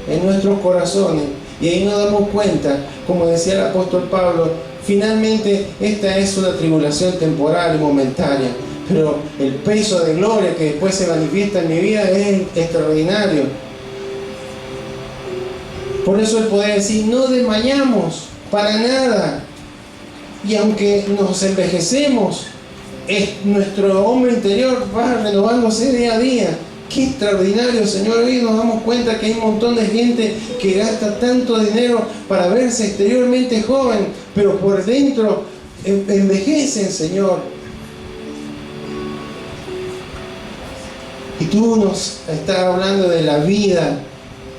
en nuestros corazones. Y ahí nos damos cuenta, como decía el apóstol Pablo, finalmente esta es una tribulación temporal y momentánea, pero el peso de gloria que después se manifiesta en mi vida es extraordinario. Por eso él puede decir: no desmayamos para nada. Y aunque nos envejecemos, nuestro hombre interior va renovándose día a día. Qué extraordinario, Señor. Hoy nos damos cuenta que hay un montón de gente que gasta tanto dinero para verse exteriormente joven, pero por dentro envejecen, Señor. Y tú nos estás hablando de la vida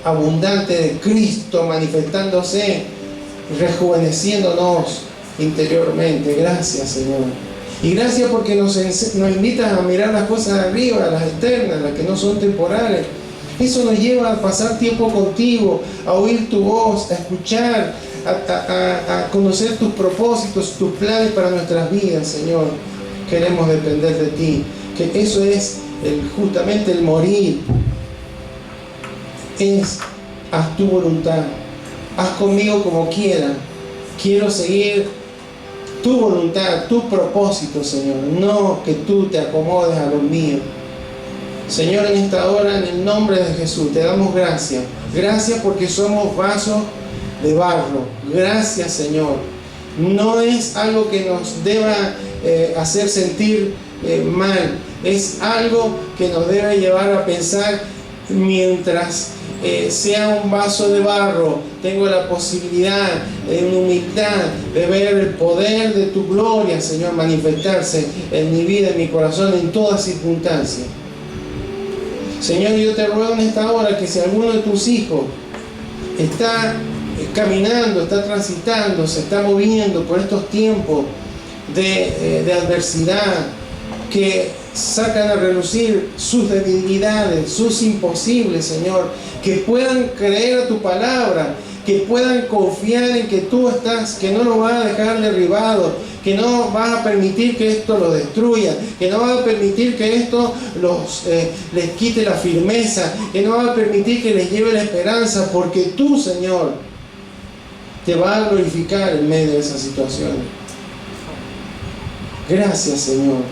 abundante de Cristo manifestándose, rejuveneciéndonos interiormente. Gracias, Señor. Y gracias porque nos invitas a mirar las cosas de arriba, las externas, las que no son temporales. Eso nos lleva a pasar tiempo contigo, a oír tu voz, a escuchar, a conocer tus propósitos, tus planes para nuestras vidas, Señor. Queremos depender de ti, que eso es justamente el morir. Haz tu voluntad, haz conmigo como quieras. Quiero seguir tu voluntad, tu propósito, Señor, no que tú te acomodes a lo mío. Señor, en esta hora, en el nombre de Jesús, te damos gracias. Gracias porque somos vasos de barro. Gracias, Señor. No es algo que nos deba hacer sentir mal. Es algo que nos debe llevar a pensar: mientras sea un vaso de barro, tengo la posibilidad en humildad de ver el poder de tu gloria, Señor, manifestarse en mi vida, en mi corazón, en todas circunstancias. Señor, yo te ruego en esta hora que si alguno de tus hijos está caminando, está transitando, se está moviendo por estos tiempos de adversidad, que sacan a relucir sus debilidades, sus imposibles, Señor, que puedan creer a tu palabra, que puedan confiar en que tú estás, que no nos vas a dejar derribados, que no vas a permitir que esto los destruya, que no vas a permitir que esto les quite la firmeza, que no vas a permitir que les lleve la esperanza, porque tú, Señor, te vas a glorificar en medio de esa situación. Gracias, Señor.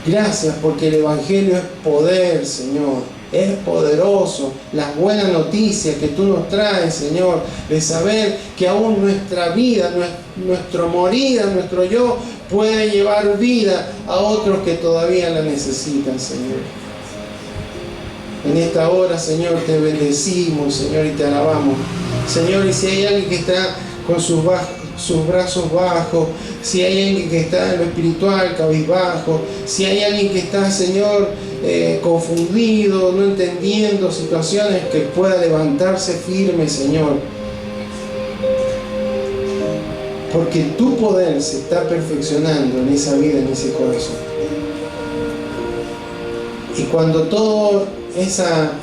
Gracias porque el Evangelio es poder, Señor. Es poderoso. Las buenas noticias que tú nos traes, Señor, de saber que aún nuestra vida, nuestra morir, nuestro yo, puede llevar vida a otros que todavía la necesitan, Señor. En esta hora, Señor, te bendecimos, Señor, y te alabamos. Señor, y si hay alguien que está con sus brazos bajos, si hay alguien que está en lo espiritual, cabizbajo, si hay alguien que está, Señor, confundido, no entendiendo situaciones, que pueda levantarse firme, Señor, porque tu poder se está perfeccionando en esa vida, en ese corazón. Y cuando toda esa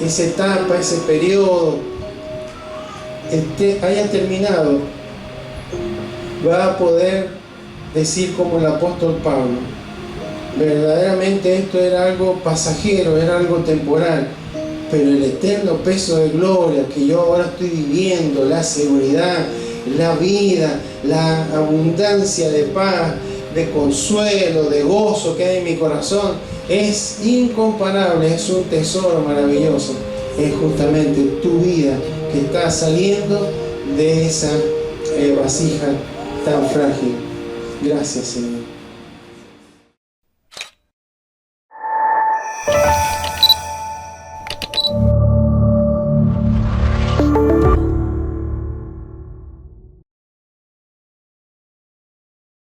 etapa, ese periodo haya terminado, va a poder decir como el apóstol Pablo: verdaderamente esto era algo pasajero, era algo temporal, pero el eterno peso de gloria que yo ahora estoy viviendo, la seguridad, la vida, la abundancia de paz, de consuelo, de gozo que hay en mi corazón, es incomparable, es un tesoro maravilloso. Es justamente tu vida que está saliendo de esa vasija tan frágil. Gracias, Señor.